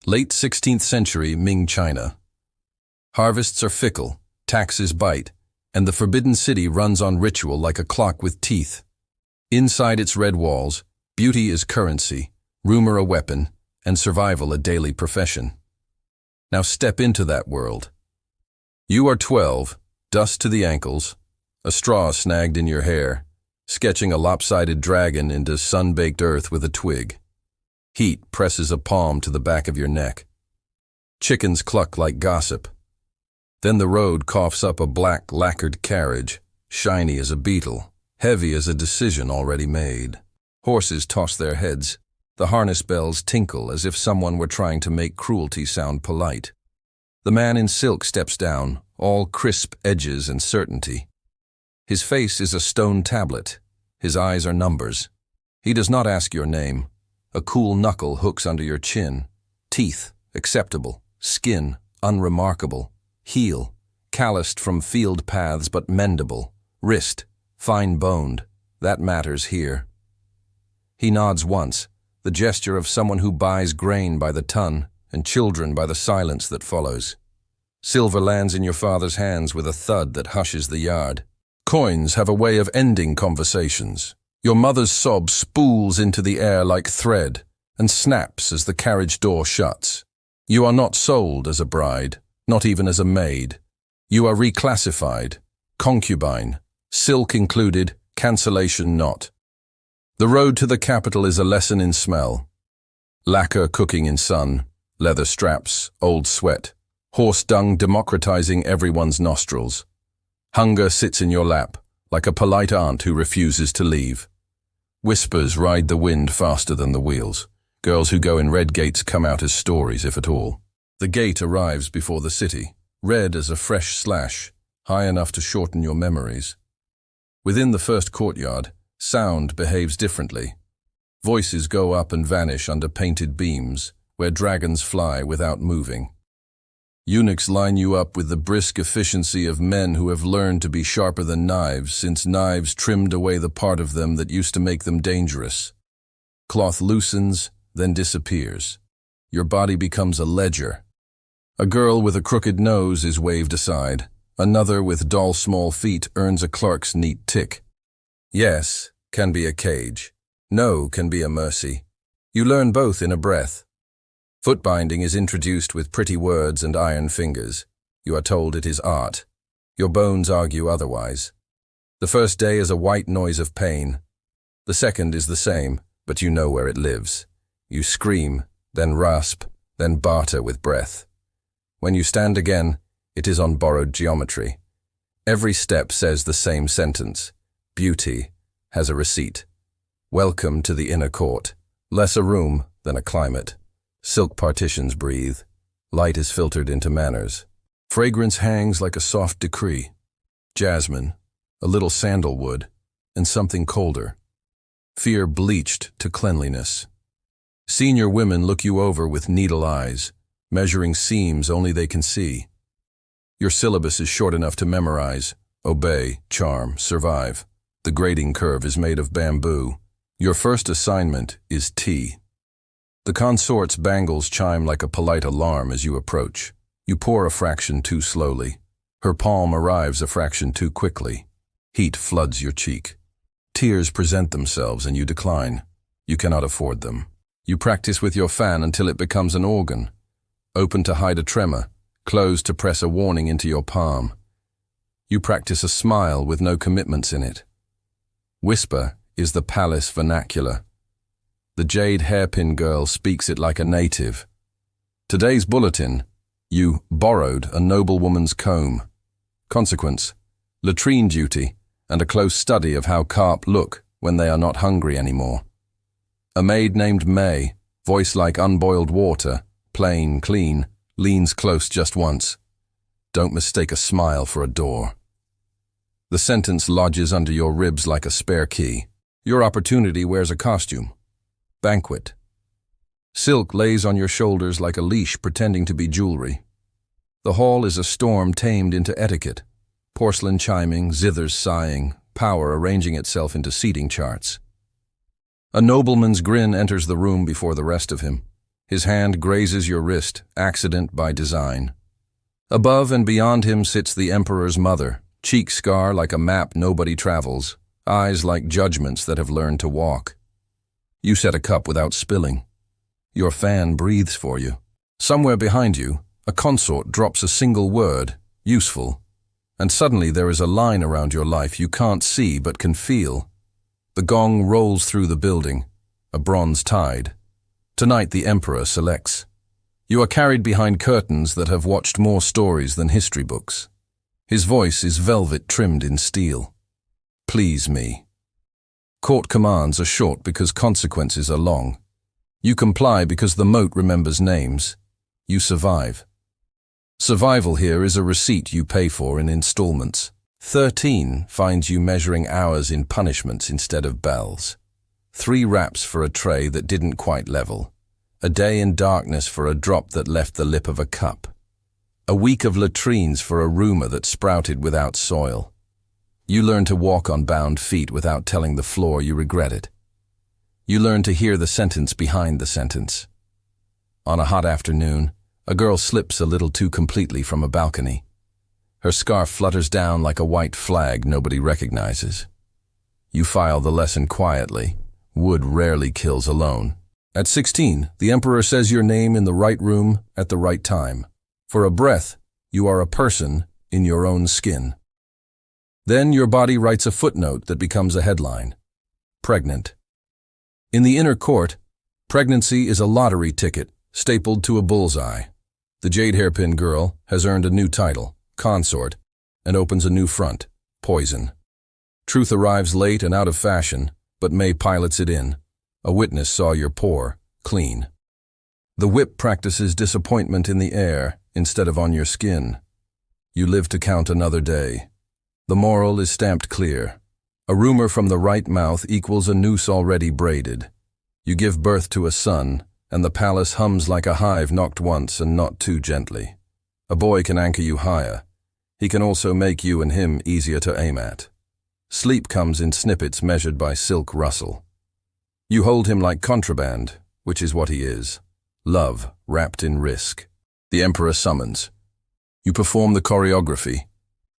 Late 16th century Ming China. Harvests are fickle, taxes bite, and the forbidden city runs on ritual like a clock with teeth. Inside its red walls, beauty is currency, rumor a weapon, and survival a daily profession. Now step into that world. You are 12, dust to the ankles, a straw snagged in your hair, sketching a lopsided dragon into sun-baked earth with a twig. Heat presses a palm to the back of your neck. Chickens cluck like gossip. Then the road coughs up a black, lacquered carriage, shiny as a beetle, heavy as a decision already made. Horses toss their heads. The harness bells tinkle as if someone were trying to make cruelty sound polite. The man in silk steps down, all crisp edges and certainty. His face is a stone tablet. His eyes are numbers. He does not ask your name. A cool knuckle hooks under your chin. Teeth, acceptable. Skin, unremarkable. Heel, calloused from field paths but mendable. Wrist, fine-boned. That matters here. He nods once, the gesture of someone who buys grain by the ton and children by the silence that follows. Silver lands in your father's hands with a thud that hushes the yard. Coins have a way of ending conversations. Your mother's sob spools into the air like thread and snaps as the carriage door shuts. You are not sold as a bride, not even as a maid. You are reclassified, concubine, silk included, cancellation not. The road to the capital is a lesson in smell. Lacquer cooking in sun, leather straps, old sweat, horse dung democratizing everyone's nostrils. Hunger sits in your lap, like a polite aunt who refuses to leave. Whispers ride the wind faster than the wheels. Girls who go in red gates come out as stories, if at all. The gate arrives before the city, red as a fresh slash, high enough to shorten your memories. Within the first courtyard, sound behaves differently. Voices go up and vanish under painted beams, where dragons fly without moving. Eunuchs line you up with the brisk efficiency of men who have learned to be sharper than knives, since knives trimmed away the part of them that used to make them dangerous. Cloth loosens, then disappears. Your body becomes a ledger. A girl with a crooked nose is waved aside. Another with dull small feet earns a clerk's neat tick. Yes can be a cage. No can be a mercy. You learn both in a breath. Footbinding is introduced with pretty words and iron fingers. You are told it is art. Your bones argue otherwise. The first day is a white noise of pain. The second is the same, but you know where it lives. You scream, then rasp, then barter with breath. When you stand again, it is on borrowed geometry. Every step says the same sentence. Beauty has a receipt. Welcome to the inner court. Less a room than a climate. Silk partitions breathe. Light is filtered into manners. Fragrance hangs like a soft decree. Jasmine, a little sandalwood, and something colder. Fear bleached to cleanliness. Senior women look you over with needle eyes, measuring seams only they can see. Your syllabus is short enough to memorize, obey, charm, survive. The grading curve is made of bamboo. Your first assignment is tea. The consort's bangles chime like a polite alarm as you approach. You pour a fraction too slowly. Her palm arrives a fraction too quickly. Heat floods your cheek. Tears present themselves and you decline. You cannot afford them. You practice with your fan until it becomes an organ. Open to hide a tremor, closed to press a warning into your palm. You practice a smile with no commitments in it. Whisper is the palace vernacular. The jade hairpin girl speaks it like a native. Today's bulletin, you borrowed a noblewoman's comb. Consequence, latrine duty, and a close study of how carp look when they are not hungry anymore. A maid named May, voice like unboiled water, plain, clean, leans close just once. Don't mistake a smile for a door. The sentence lodges under your ribs like a spare key. Your opportunity wears a costume. Banquet. Silk lays on your shoulders like a leash pretending to be jewelry. The hall is a storm tamed into etiquette. Porcelain chiming, zithers sighing, power arranging itself into seating charts. A nobleman's grin enters the room before the rest of him. His hand grazes your wrist, accident by design. Above and beyond him sits the emperor's mother, cheek scar like a map nobody travels, eyes like judgments that have learned to walk. You set a cup without spilling. Your fan breathes for you. Somewhere behind you, a consort drops a single word, useful, and suddenly there is a line around your life you can't see but can feel. The gong rolls through the building, a bronze tide. Tonight the emperor selects. You are carried behind curtains that have watched more stories than history books. His voice is velvet trimmed in steel. Please me. Court commands are short because consequences are long. You comply because the moat remembers names. You survive. Survival here is a receipt you pay for in installments. 13 finds you measuring hours in punishments instead of bells. 3 raps for a tray that didn't quite level. A day in darkness for a drop that left the lip of a cup. A week of latrines for a rumor that sprouted without soil. You learn to walk on bound feet without telling the floor you regret it. You learn to hear the sentence behind the sentence. On a hot afternoon, a girl slips a little too completely from a balcony. Her scarf flutters down like a white flag nobody recognizes. You file the lesson quietly. Wood rarely kills alone. At 16, the emperor says your name in the right room at the right time. For a breath, you are a person in your own skin. Then your body writes a footnote that becomes a headline. Pregnant. In the inner court, pregnancy is a lottery ticket stapled to a bullseye. The jade hairpin girl has earned a new title, consort, and opens a new front, poison. Truth arrives late and out of fashion, but May pilots it in. A witness saw your pour, clean. The whip practices disappointment in the air instead of on your skin. You live to count another day. The moral is stamped clear. A rumor from the right mouth equals a noose already braided. You give birth to a son, and the palace hums like a hive knocked once and not too gently. A boy can anchor you higher. He can also make you and him easier to aim at. Sleep comes in snippets measured by silk rustle. You hold him like contraband, which is what he is. Love wrapped in risk. The emperor summons. You perform the choreography.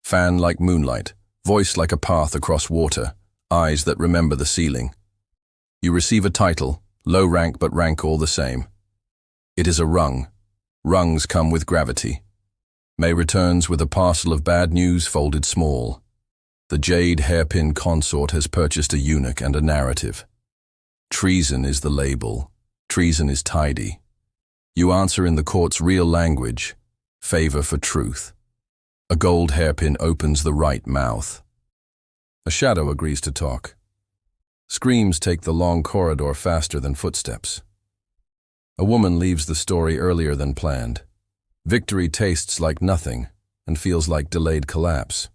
Fan like moonlight, voice like a path across water, eyes that remember the ceiling. You receive a title, low rank but rank all the same. It is a rung. Rungs come with gravity. May returns with a parcel of bad news folded small. The jade hairpin consort has purchased a eunuch and a narrative. Treason is the label. Treason is tidy. You answer in the court's real language. Favor for truth. A gold hairpin opens the right mouth. A shadow agrees to talk. Screams take the long corridor faster than footsteps. A woman leaves the story earlier than planned. Victory tastes like nothing and feels like delayed collapse.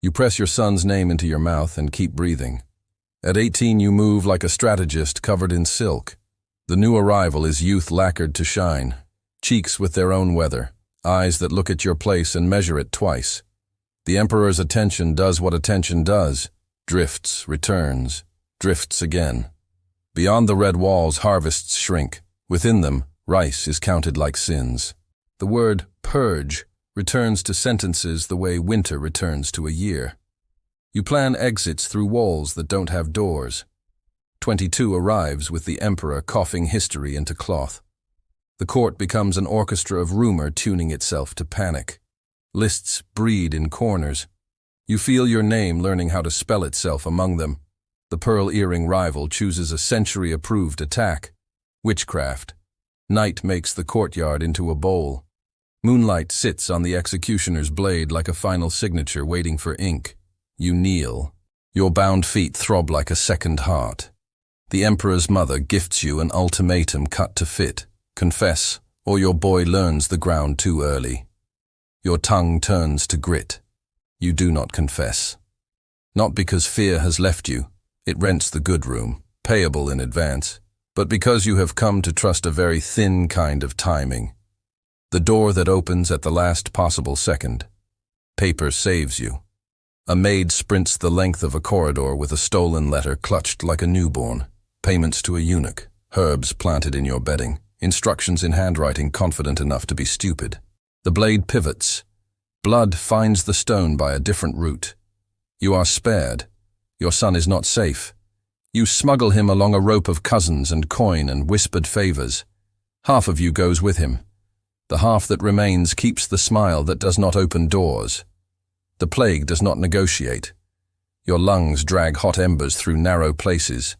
You press your son's name into your mouth and keep breathing. At 18, you move like a strategist covered in silk. The new arrival is youth lacquered to shine, cheeks with their own weather, eyes that look at your place and measure it twice. The emperor's attention does what attention does, drifts, returns, drifts again. Beyond the red walls, harvests shrink. Within them, rice is counted like sins. The word purge returns to sentences the way winter returns to a year. You plan exits through walls that don't have doors. 22 arrives with the emperor coughing history into cloth. The court becomes an orchestra of rumor tuning itself to panic. Lists breed in corners. You feel your name learning how to spell itself among them. The pearl earring rival chooses a century-approved attack. Witchcraft. Night makes the courtyard into a bowl. Moonlight sits on the executioner's blade like a final signature waiting for ink. You kneel. Your bound feet throb like a second heart. The emperor's mother gifts you an ultimatum cut to fit. Confess, or your boy learns the ground too early. Your tongue turns to grit. You do not confess. Not because fear has left you. It rents the good room, payable in advance. But because you have come to trust a very thin kind of timing. The door that opens at the last possible second. Paper saves you. A maid sprints the length of a corridor with a stolen letter clutched like a newborn. Payments to a eunuch. Herbs planted in your bedding. instructions in handwriting confident enough to be stupid. The blade pivots. Blood finds the stone by a different route. You are spared. Your son is not safe. You smuggle him along a rope of cousins and coin and whispered favors. Half of you goes with him. The half that remains keeps the smile that does not open doors. The plague does not negotiate. Your lungs drag hot embers through narrow places.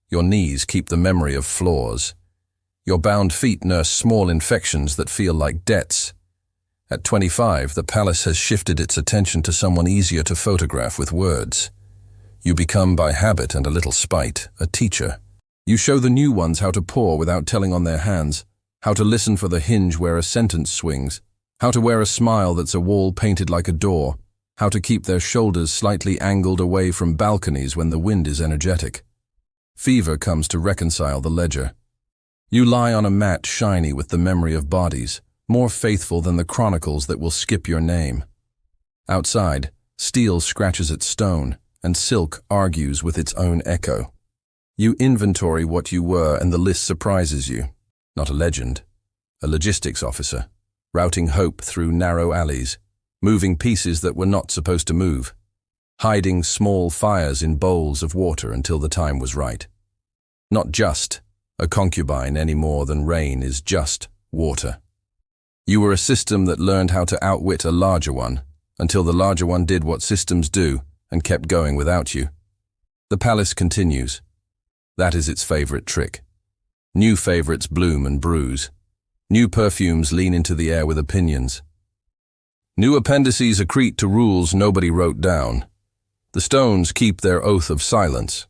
Your knees keep the memory of flaws. Your bound feet nurse small infections that feel like debts. At 25, the palace has shifted its attention to someone easier to photograph with words. You become, by habit and a little spite, a teacher. You show the new ones how to pour without telling on their hands, how to listen for the hinge where a sentence swings, how to wear a smile that's a wall painted like a door, how to keep their shoulders slightly angled away from balconies when the wind is energetic. Fever comes to reconcile the ledger. You lie on a mat shiny with the memory of bodies, more faithful than the chronicles that will skip your name. Outside, steel scratches at stone, and silk argues with its own echo. You inventory what you were and the list surprises you. Not a legend, a logistics officer, routing hope through narrow alleys, moving pieces that were not supposed to move, hiding small fires in bowls of water until the time was right. Not just a concubine any more than rain is just water. You were a system that learned how to outwit a larger one, until the larger one did what systems do and kept going without you. The palace continues. That is its favorite trick. New favorites bloom and bruise. New perfumes lean into the air with opinions. New appendices accrete to rules nobody wrote down. The stones keep their oath of silence.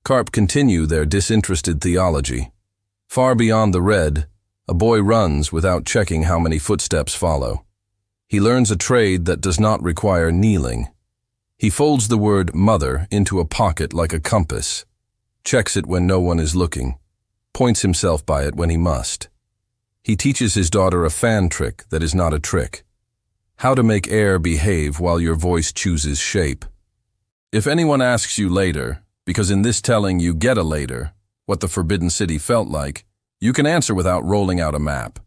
Carp continue their disinterested theology. Far beyond the red, a boy runs without checking how many footsteps follow. He learns a trade that does not require kneeling. He folds the word mother into a pocket like a compass, checks it when no one is looking, points himself by it when he must. He teaches his daughter a fan trick that is not a trick. How to make air behave while your voice chooses shape. If anyone asks you later, because in this telling you get a later, what the Forbidden City felt like, you can answer without rolling out a map.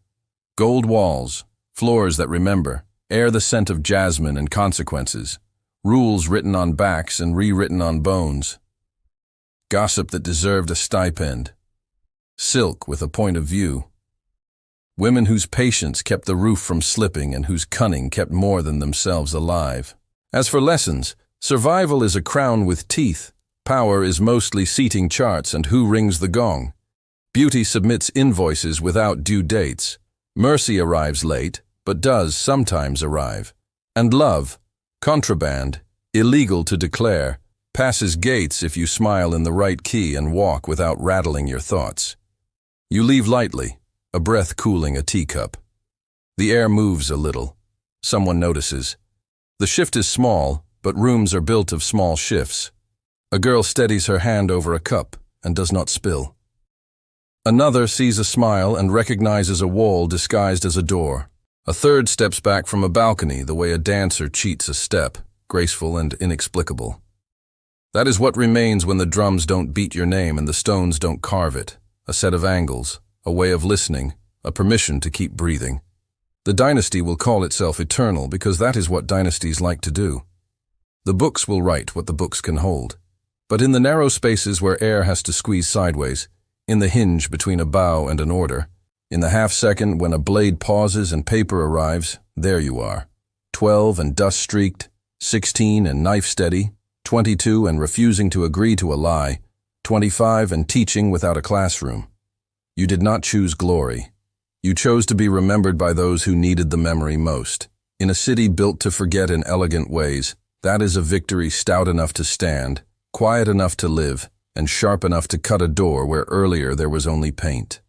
Gold walls, floors that remember, air the scent of jasmine and consequences, rules written on backs and rewritten on bones. Gossip that deserved a stipend. Silk with a point of view. Women whose patience kept the roof from slipping and whose cunning kept more than themselves alive. As for lessons, survival is a crown with teeth. Power is mostly seating charts and who rings the gong. Beauty submits invoices without due dates. Mercy arrives late, but does sometimes arrive. And love, contraband, illegal to declare, passes gates if you smile in the right key and walk without rattling your thoughts. You leave lightly, a breath cooling a teacup. The air moves a little. Someone notices. The shift is small, but rooms are built of small shifts. A girl steadies her hand over a cup and does not spill. Another sees a smile and recognizes a wall disguised as a door. A third steps back from a balcony the way a dancer cheats a step, graceful and inexplicable. That is what remains when the drums don't beat your name and the stones don't carve it. A set of angles, a way of listening, a permission to keep breathing. The dynasty will call itself eternal because that is what dynasties like to do. The books will write what the books can hold. But in the narrow spaces where air has to squeeze sideways, in the hinge between a bow and an order, in the half-second when a blade pauses and paper arrives, there you are. 12 and dust-streaked, 16 and knife-steady, 22 and refusing to agree to a lie, 25 and teaching without a classroom. You did not choose glory. You chose to be remembered by those who needed the memory most. In a city built to forget in elegant ways, that is a victory stout enough to stand, quiet enough to live, and sharp enough to cut a door where earlier there was only paint.